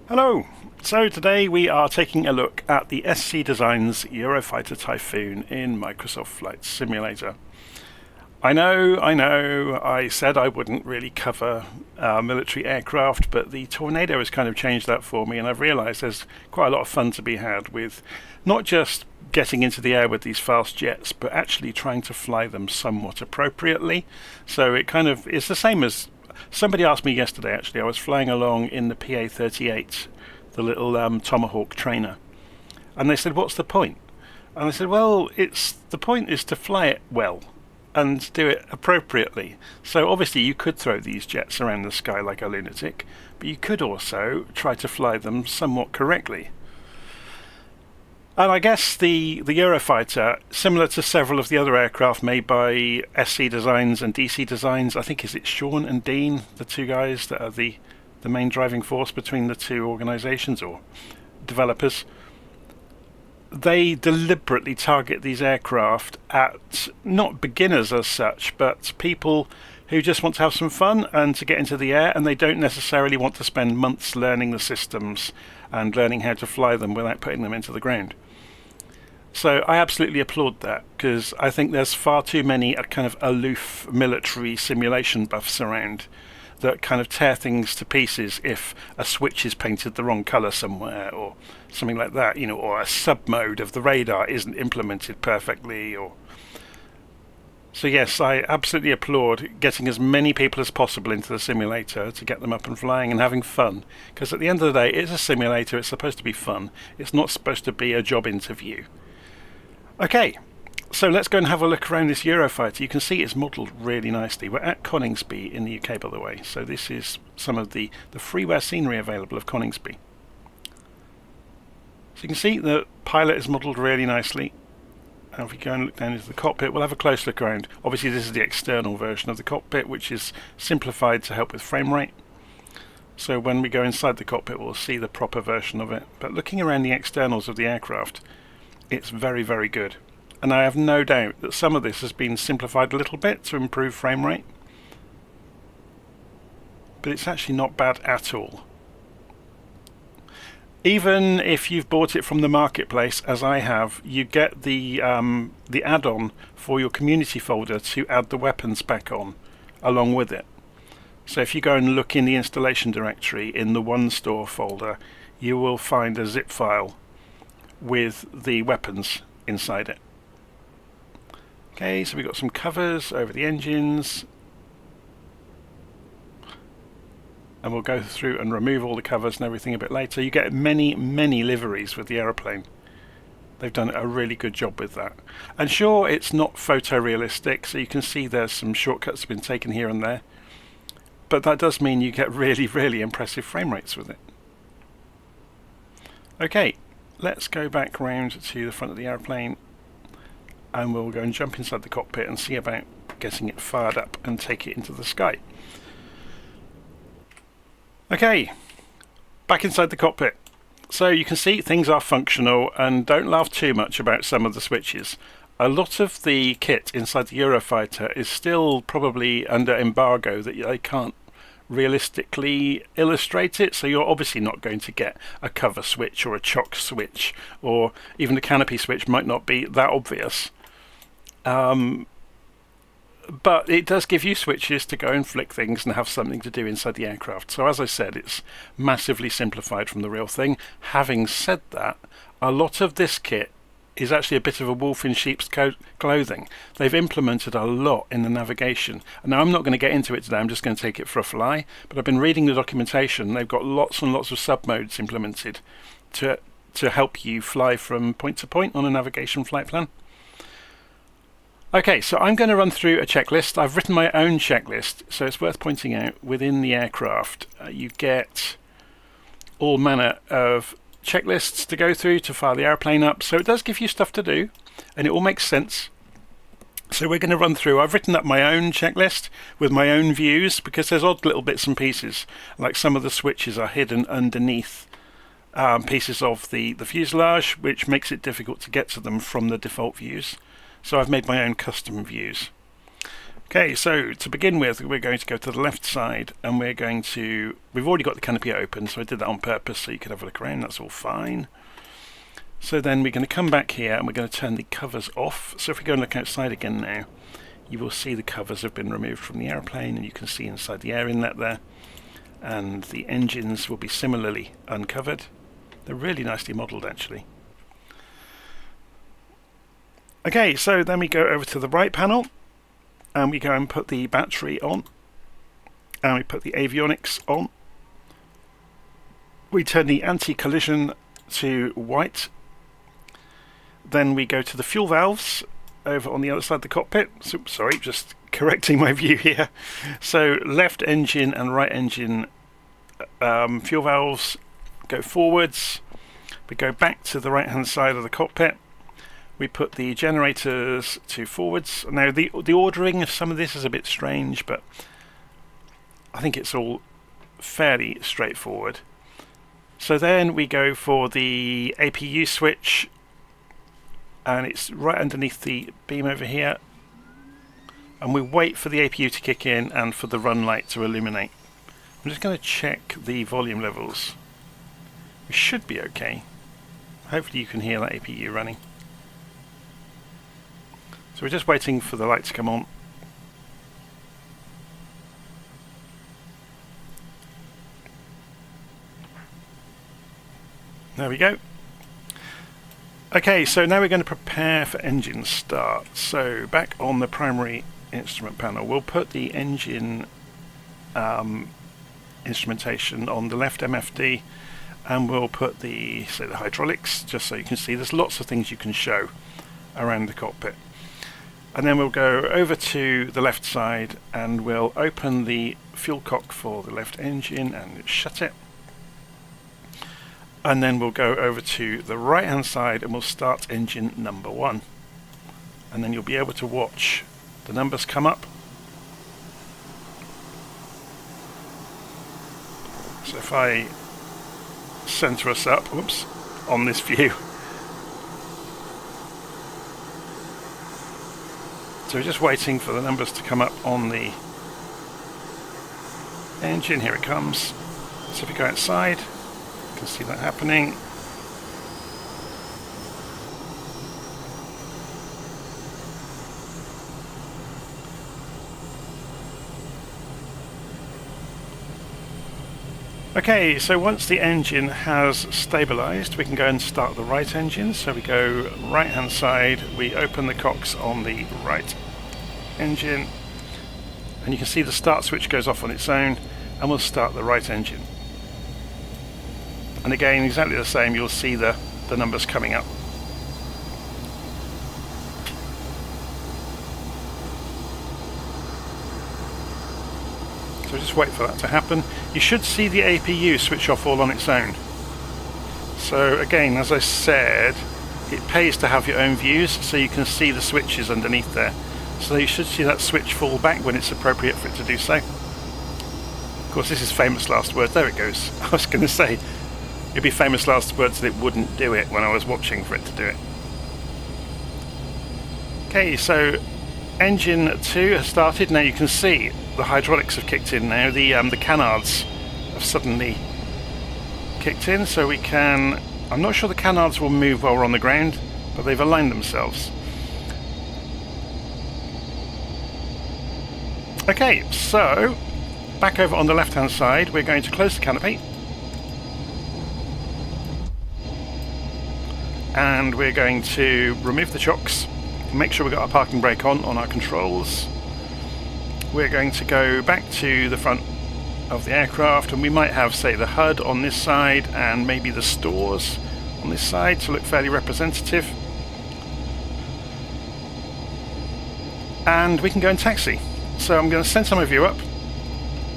Hello! So today we are taking a look at the SC Designs Eurofighter Typhoon in Microsoft Flight Simulator. I know, I said I wouldn't really cover military aircraft, but the Tornado has kind of changed that for me, and I've realised there's quite a lot of fun to be had with not just getting into the air with these fast jets, but actually trying to fly them somewhat appropriately. So it's the same as somebody asked me yesterday, actually. I was flying along in the PA-38, the little Tomahawk trainer, and they said, what's the point? And I said, well, the point is to fly it well and do it appropriately. So obviously you could throw these jets around the sky like a lunatic, but you could also try to fly them somewhat correctly. And I guess the Eurofighter, similar to several of the other aircraft made by SC Designs and DC Designs, I think is it Sean and Dean, the two guys that are the main driving force between the two organisations or developers, they deliberately target these aircraft at not beginners as such, but people who just want to have some fun and to get into the air, and they don't necessarily want to spend months learning the systems and learning how to fly them without putting them into the ground. So I absolutely applaud that, because I think there's far too many kind of aloof military simulation buffs around that kind of tear things to pieces if a switch is painted the wrong colour somewhere or something like that, or a sub-mode of the radar isn't implemented perfectly. So yes, I absolutely applaud getting as many people as possible into the simulator to get them up and flying and having fun, because at the end of the day, it's a simulator, it's supposed to be fun, it's not supposed to be a job interview. Okay, so let's go and have a look around this Eurofighter. You can see it's modelled really nicely. We're at Coningsby in the UK, by the way, so this is some of the freeware scenery available of Coningsby. So you can see the pilot is modelled really nicely. And if we go and look down into the cockpit, we'll have a close look around. Obviously this is the external version of the cockpit, which is simplified to help with frame rate. So when we go inside the cockpit, we'll see the proper version of it. But looking around the externals of the aircraft, it's very, very good. And I have no doubt that some of this has been simplified a little bit to improve frame rate. But it's actually not bad at all. Even if you've bought it from the marketplace, as I have, you get the add-on for your community folder to add the weapons back on along with it. So if you go and look in the installation directory in the One Store folder, you will find a zip file with the weapons inside it. Okay, so we've got some covers over the engines, and we'll go through and remove all the covers and everything a bit later. You get many liveries with the aeroplane. They've done a really good job with that. And sure, it's not photorealistic, so you can see there's some shortcuts have been taken here and there, but that does mean you get really impressive frame rates with it. Okay, let's go back round to the front of the aeroplane, and we'll go and jump inside the cockpit and see about getting it fired up and take it into the sky. Okay, back inside the cockpit. So you can see things are functional, and don't laugh too much about some of the switches. A lot of the kit inside the Eurofighter is still probably under embargo, that they can't realistically illustrate it, so you're obviously not going to get a cover switch or a chock switch, or even a canopy switch might not be that obvious. But it does give you switches to go and flick things and have something to do inside the aircraft. So as I said, it's massively simplified from the real thing. Having said that, a lot of this kit is actually a bit of a wolf in sheep's clothing. They've implemented a lot in the navigation. And now I'm not going to get into it today, I'm just going to take it for a fly. But I've been reading the documentation. They've got lots and lots of sub-modes implemented to help you fly from point to point on a navigation flight plan. Okay, so I'm going to run through a checklist. I've written my own checklist, so it's worth pointing out within the aircraft you get all manner of checklists to go through to fire the airplane up. So it does give you stuff to do, and it all makes sense. So we're going to run through. I've written up my own checklist with my own views, because there's odd little bits and pieces, like some of the switches are hidden underneath pieces of the fuselage, which makes it difficult to get to them from the default views. So I've made my own custom views. Okay, so to begin with, we're going to go to the left side, and we've already got the canopy open, so I did that on purpose so you could have a look around. That's all fine. So then we're going to come back here and we're going to turn the covers off. So if we go and look outside again now, you will see the covers have been removed from the airplane, and you can see inside the air inlet there, and the engines will be similarly uncovered. They're really nicely modelled actually. Okay, so then we go over to the right panel and we go and put the battery on, and we put the avionics on. We turn the anti-collision to white. Then we go to the fuel valves over on the other side of the cockpit. So, sorry, just correcting my view here. So left engine and right engine fuel valves go forwards. We go back to the right hand side of the cockpit. We put the generators to forwards. Now the ordering of some of this is a bit strange, but I think it's all fairly straightforward. So then we go for the APU switch, and it's right underneath the beam over here, and we wait for the APU to kick in and for the run light to illuminate. I'm just going to check the volume levels. We should be okay. Hopefully you can hear that APU running. So we're just waiting for the light to come on. There we go. Okay, so now we're going to prepare for engine start. So back on the primary instrument panel, we'll put the engine instrumentation on the left MFD, and we'll put the hydraulics, just so you can see there's lots of things you can show around the cockpit. And then we'll go over to the left side and we'll open the fuel cock for the left engine and shut it. And then we'll go over to the right hand side and we'll start engine number 1. And then you'll be able to watch the numbers come up. So if I center us up, whoops, on this view. So we're just waiting for the numbers to come up on the engine. Here it comes. So if we go outside, you can see that happening. Okay, so once the engine has stabilized, we can go and start the right engine. So we go right hand side, we open the cocks on the right engine, and you can see the start switch goes off on its own, and we'll start the right engine. And again, exactly the same, you'll see the numbers coming up. So just wait for that to happen. You should see the APU switch off all on its own. So again, as I said, it pays to have your own views, so you can see the switches underneath there. So you should see that switch fall back when it's appropriate for it to do so. Of course, this is famous last words. There it goes. I was going to say, it'd be famous last words that it wouldn't do it when I was watching for it to do it. Okay, so engine 2 has started. Now you can see the hydraulics have kicked in now. The canards have suddenly kicked in, so we can... I'm not sure the canards will move while we're on the ground, but they've aligned themselves. Okay, so back over on the left hand side, we're going to close the canopy, and we're going to remove the chocks, make sure we've got our parking brake on our controls. We're going to go back to the front of the aircraft, and we might have, say, the HUD on this side and maybe the stores on this side to look fairly representative. And we can go and taxi. So I'm going to send some of you up,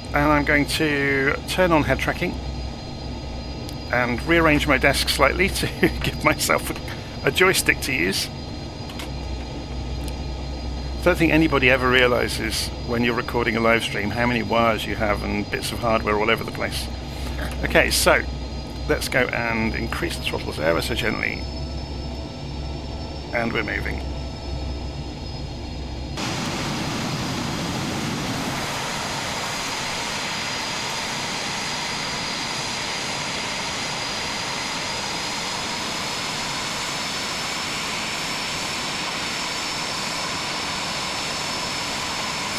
and I'm going to turn on head tracking and rearrange my desk slightly to give myself a joystick to use. I don't think anybody ever realizes when you're recording a live stream how many wires you have and bits of hardware all over the place. Okay, so let's go and increase the throttles ever so gently, and we're moving.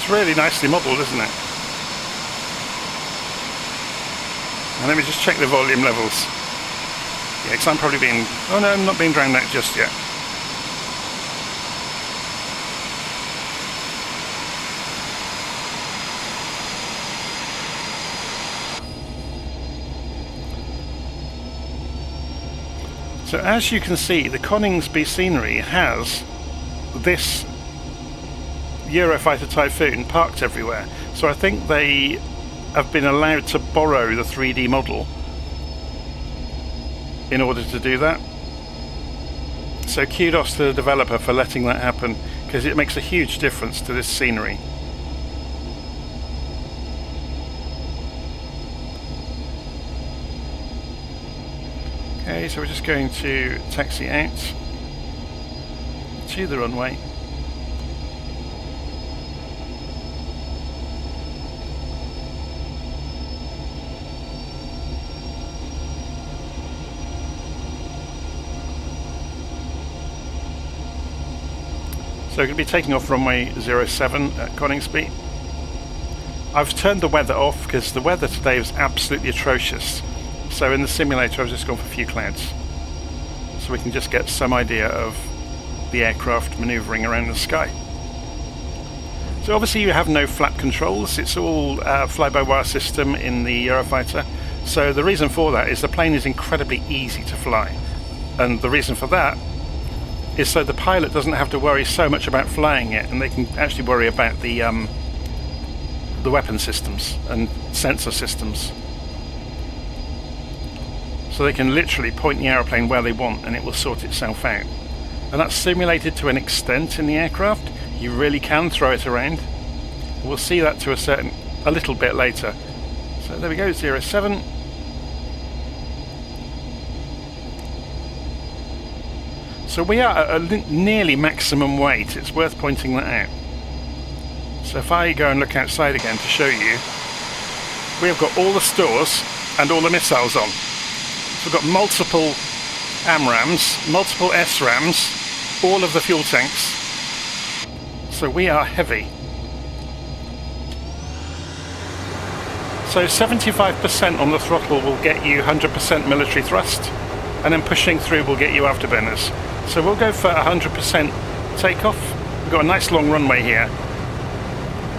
It's really nicely modelled, isn't it? And let me just check the volume levels. Yeah, because I'm probably being... Oh no, I'm not being drowned out just yet. So as you can see, the Coningsby scenery has this Eurofighter Typhoon parked everywhere. So I think they have been allowed to borrow the 3D model in order to do that. So kudos to the developer for letting that happen, because it makes a huge difference to this scenery. Okay, so we're just going to taxi out to the runway. So we're going to be taking off runway 07 at Coningsby. I've turned the weather off because the weather today was absolutely atrocious. So in the simulator I've just gone for a few clouds, so we can just get some idea of the aircraft manoeuvring around the sky. So obviously you have no flap controls, it's all fly-by-wire system in the Eurofighter. So the reason for that is the plane is incredibly easy to fly, and the reason for that is so the pilot doesn't have to worry so much about flying it, and they can actually worry about the weapon systems and sensor systems. So they can literally point the aeroplane where they want and it will sort itself out. And that's simulated to an extent in the aircraft. You really can throw it around. We'll see that to a little bit later. So there we go, 07. So we are at a nearly maximum weight. It's worth pointing that out. So if I go and look outside again to show you, we have got all the stores and all the missiles on. So we've got multiple AMRAAMs, multiple SRAMs, all of the fuel tanks. So we are heavy. So 75% on the throttle will get you 100% military thrust, and then pushing through will get you afterburners. So we'll go for 100% takeoff. We've got a nice long runway here.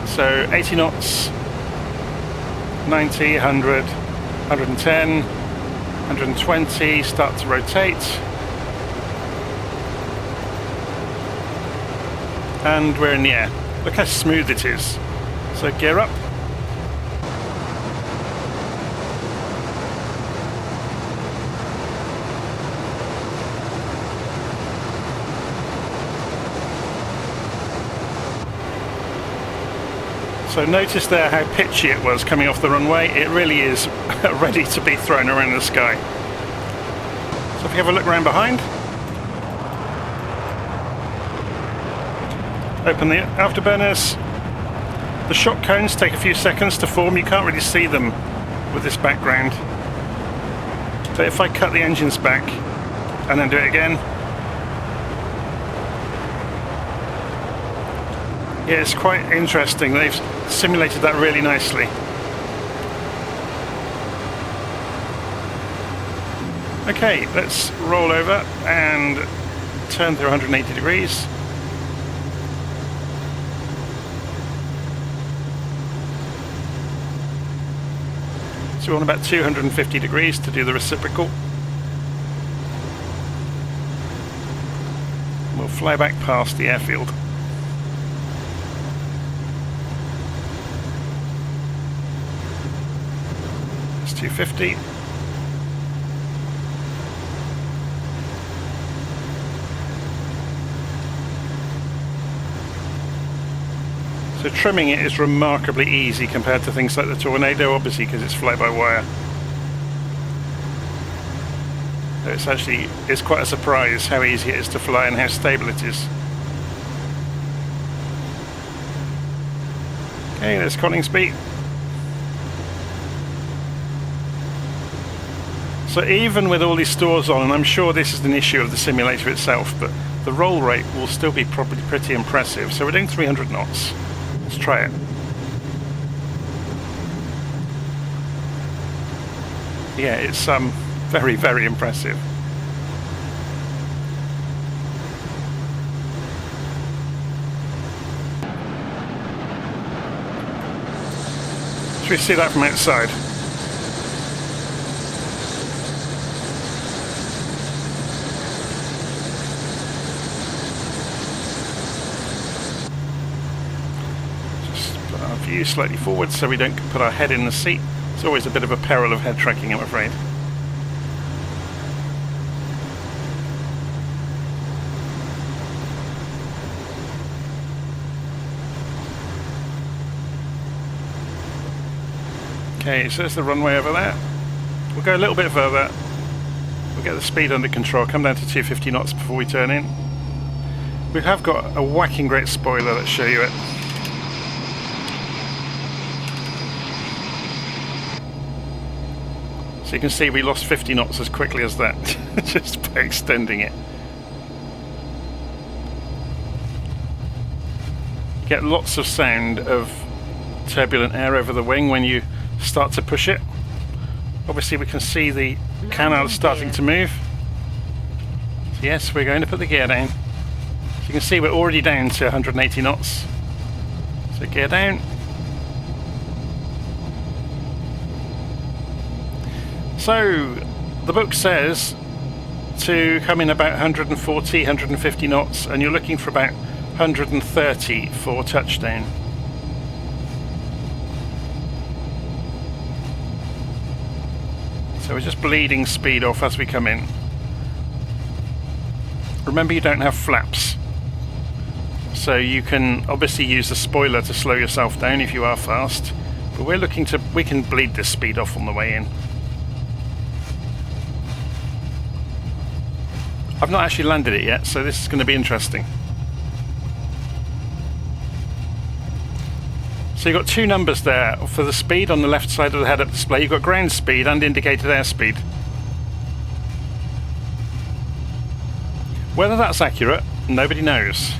So 80 knots, 90, 100, 110, 120, start to rotate. And we're in the air. Look how smooth it is. So gear up. So notice there how pitchy it was coming off the runway. It really is ready to be thrown around the sky. So if we have a look around behind, open the afterburners. The shock cones take a few seconds to form. You can't really see them with this background. So if I cut the engines back and then do it again, yeah, it's quite interesting. They've simulated that really nicely. Okay, let's roll over and turn through 180 degrees. So we're on about 250 degrees to do the reciprocal. We'll fly back past the airfield. It's 250. So trimming it is remarkably easy compared to things like the Tornado, obviously because it's fly-by-wire. It's quite a surprise how easy it is to fly and how stable it is. Okay, there's Coningsby. So even with all these stores on, and I'm sure this is an issue of the simulator itself, but the roll rate will still be probably pretty impressive. So we're doing 300 knots. Let's try it. Yeah, it's very, very impressive. Should we see that from outside? Just put our view slightly forward so we don't put our head in the seat. It's always a bit of a peril of head tracking, I'm afraid. Okay, so there's the runway over there. We'll go a little bit further. We'll get the speed under control, come down to 250 knots before we turn in. We have got a whacking great spoiler, let's show you it. So you can see we lost 50 knots as quickly as that, just by extending it. You get lots of sound of turbulent air over the wing when you start to push it. Obviously we can see the canal starting to move. So yes, we're going to put the gear down. So you can see we're already down to 180 knots. So gear down. So the book says to come in about 140, 150 knots, and you're looking for about 130 for touchdown. So we're just bleeding speed off as we come in. Remember, you don't have flaps, so you can obviously use the spoiler to slow yourself down if you are fast, but we can bleed this speed off on the way in. I've not actually landed it yet, so this is going to be interesting. So you've got two numbers there for the speed on the left side of the head-up display. You've got ground speed and indicated airspeed. Whether that's accurate, nobody knows.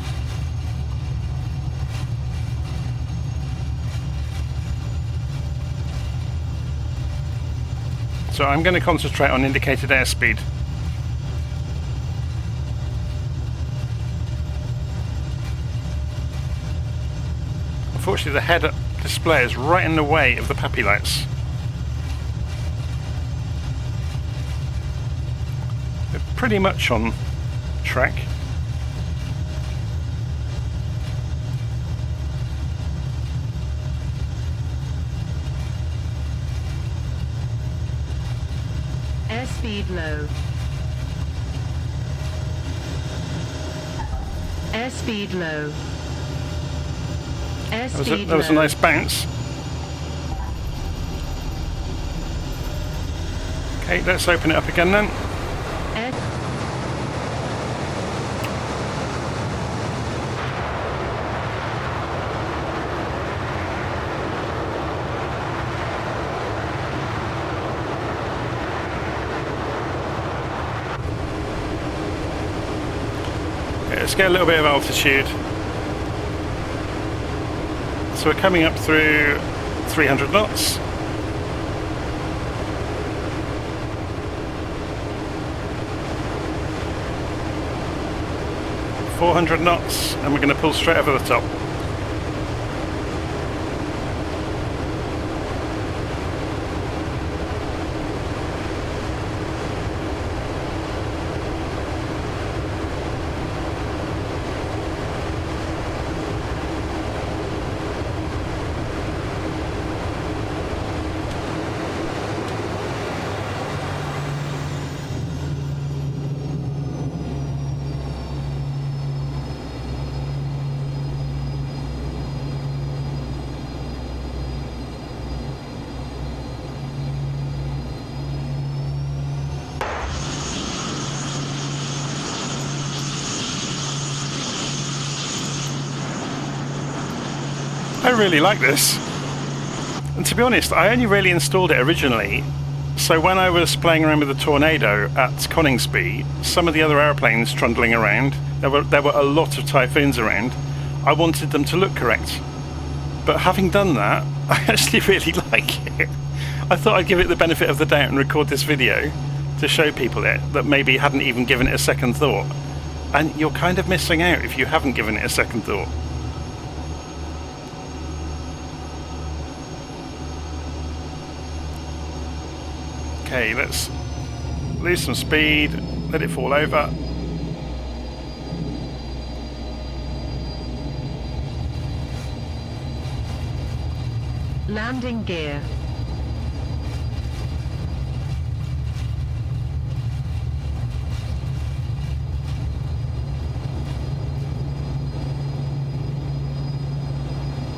So I'm going to concentrate on indicated airspeed. Unfortunately, the head-up display is right in the way of the PAPI lights. They're pretty much on track. Airspeed low. Airspeed low. That was a nice bounce. Okay, let's open it up again then. Okay, let's get a little bit of altitude. So we're coming up through 300 knots. .400 knots, and we're going to pull straight over the top. I really like this, and to be honest, I only really installed it originally so when I was playing around with the Tornado at conning speed, some of the other airplanes trundling around, there were a lot of Typhoons around, I wanted them to look correct. But having done that, I actually really like it. I thought I'd give it the benefit of the doubt and record this video to show people it that maybe hadn't even given it a second thought. And you're kind of missing out if you haven't given it a second thought. Okay, let's lose some speed, let it fall over. Landing gear.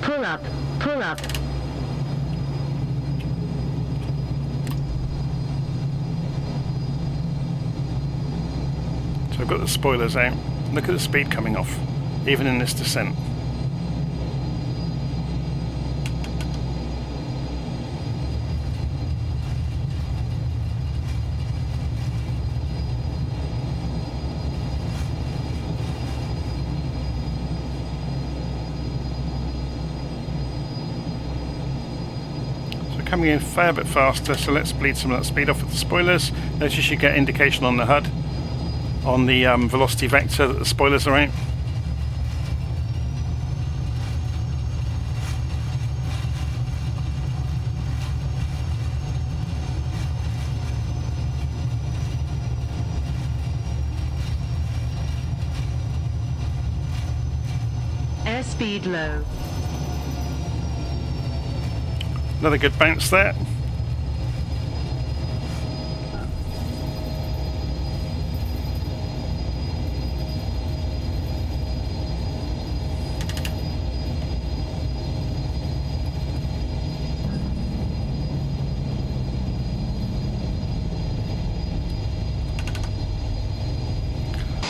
Pull up, pull up. So I've got the spoilers out. Look at the speed coming off, even in this descent. Coming in a fair bit faster, so let's bleed some of that speed off with the spoilers. Notice you get indication on the HUD, on the velocity vector, that the spoilers are out. Airspeed low. Another good bounce there.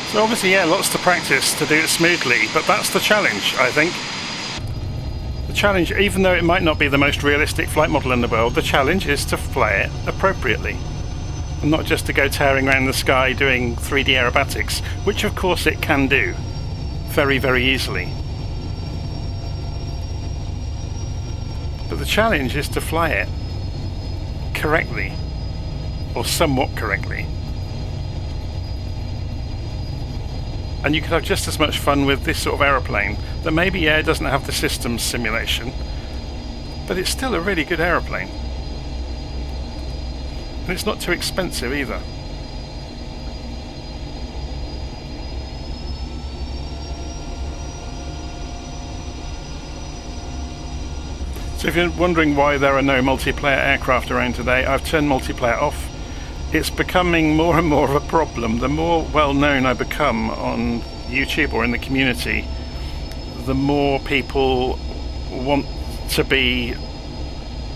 So obviously, yeah, lots to practice to do it smoothly, but that's the challenge, I think. The challenge, even though it might not be the most realistic flight model in the world, the challenge is to fly it appropriately. And not just to go tearing around the sky doing 3D aerobatics, which of course it can do very, very easily. But the challenge is to fly it correctly, or somewhat correctly. And you could have just as much fun with this sort of aeroplane that maybe, yeah, it doesn't have the systems simulation, but it's still a really good aeroplane. And it's not too expensive either. So if you're wondering why there are no multiplayer aircraft around today, I've turned multiplayer off. It's becoming more and more of a problem. The more well known I become on YouTube or in the community, the more people want to be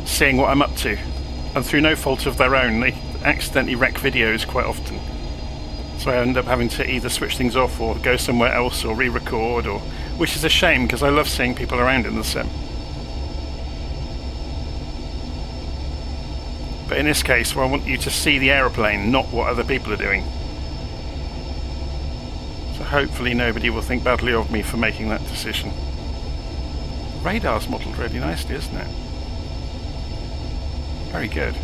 seeing what I'm up to. And through no fault of their own, they accidentally wreck videos quite often. So I end up having to either switch things off or go somewhere else or re-record, or which is a shame because I love seeing people around in the sim. But in this case, well, I want you to see the aeroplane, not what other people are doing. So hopefully nobody will think badly of me for making that decision. Radar's modelled really nicely, isn't it? Very good.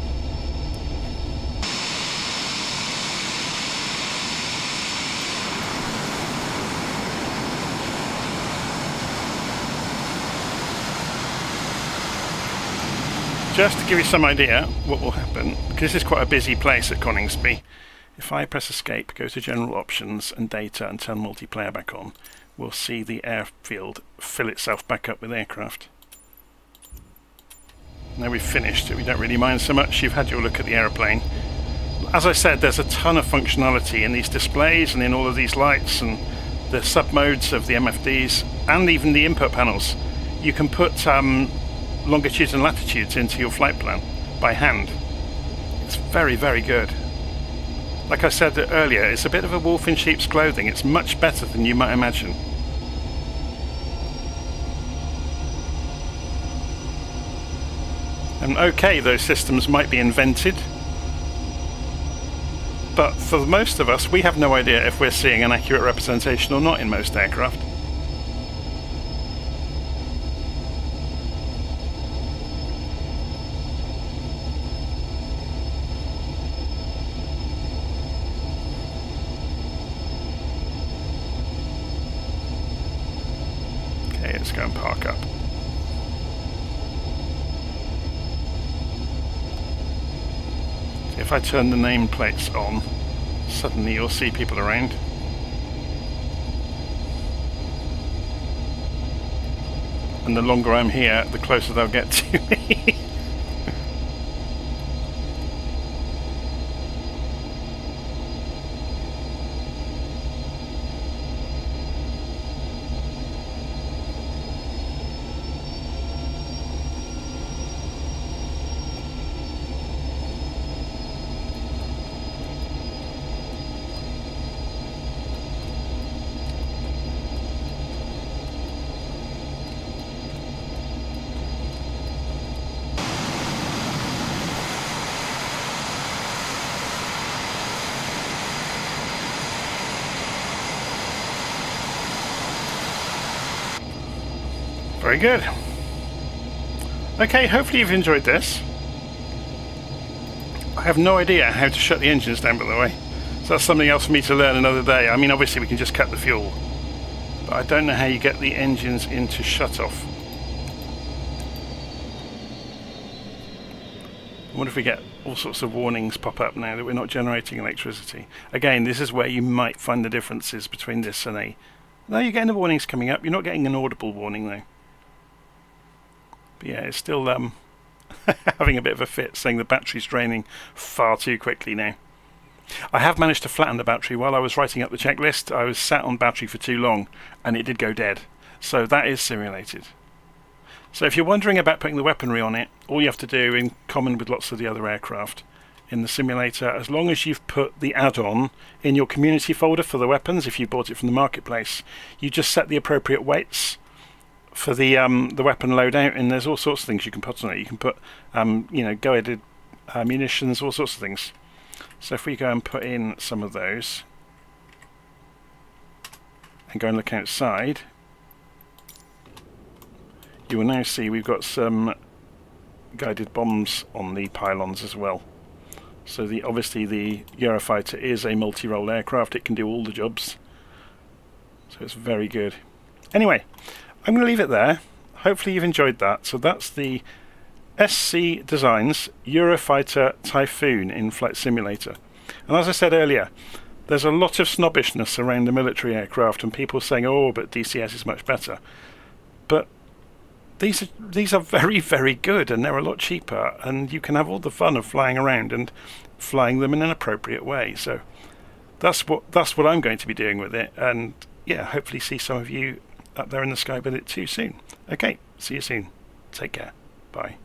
Just to give you some idea what will happen, because this is quite a busy place at Coningsby, if I press escape, go to general options and data and turn multiplayer back on, we'll see the airfield fill itself back up with aircraft. Now we've finished it, we don't really mind so much. You've had your look at the aeroplane. As I said, there's a ton of functionality in these displays and in all of these lights and the sub-modes of the MFDs and even the input panels. You can put longitudes and latitudes into your flight plan by hand. It's very, very good. Like I said earlier, it's a bit of a wolf in sheep's clothing. It's much better than you might imagine. And okay, those systems might be invented, but for most of us, we have no idea if we're seeing an accurate representation or not in most aircraft. Let's go and park up. So if I turn the nameplates on, suddenly you'll see people around. And the longer I'm here, the closer they'll get to me. Very good. Okay, hopefully you've enjoyed this. I have no idea how to shut the engines down, by the way. So that's something else for me to learn another day. I mean, obviously we can just cut the fuel, but I don't know how you get the engines into shut off. I wonder if we get all sorts of warnings pop up now that we're not generating electricity. Again, this is where you might find the differences between this and a... No, you're getting the warnings coming up. You're not getting an audible warning though. But yeah, it's still having a bit of a fit, saying the battery's draining far too quickly now. I have managed to flatten the battery while I was writing up the checklist. I was sat on battery for too long and it did go dead. So that is simulated. So if you're wondering about putting the weaponry on it, all you have to do, in common with lots of the other aircraft in the simulator, as long as you've put the add-on in your community folder for the weapons, if you bought it from the marketplace, you just set the appropriate weights for the weapon loadout, and there's all sorts of things you can put on it. You can put you know, guided munitions, all sorts of things. So if we go and put in some of those and go and look outside, you will now see we've got some guided bombs on the pylons as well. So obviously the Eurofighter is a multi-role aircraft. It can do all the jobs. So it's very good. Anyway, I'm going to leave it there. Hopefully you've enjoyed that. So that's the SC Designs Eurofighter Typhoon in Flight Simulator. And as I said earlier, there's a lot of snobbishness around the military aircraft and people saying, oh, but DCS is much better. But these are very, very good, and they're a lot cheaper, and you can have all the fun of flying around and flying them in an appropriate way. So that's what I'm going to be doing with it, and yeah, hopefully see some of you up there in the sky with it too soon. Okay, see you soon. Take care. Bye.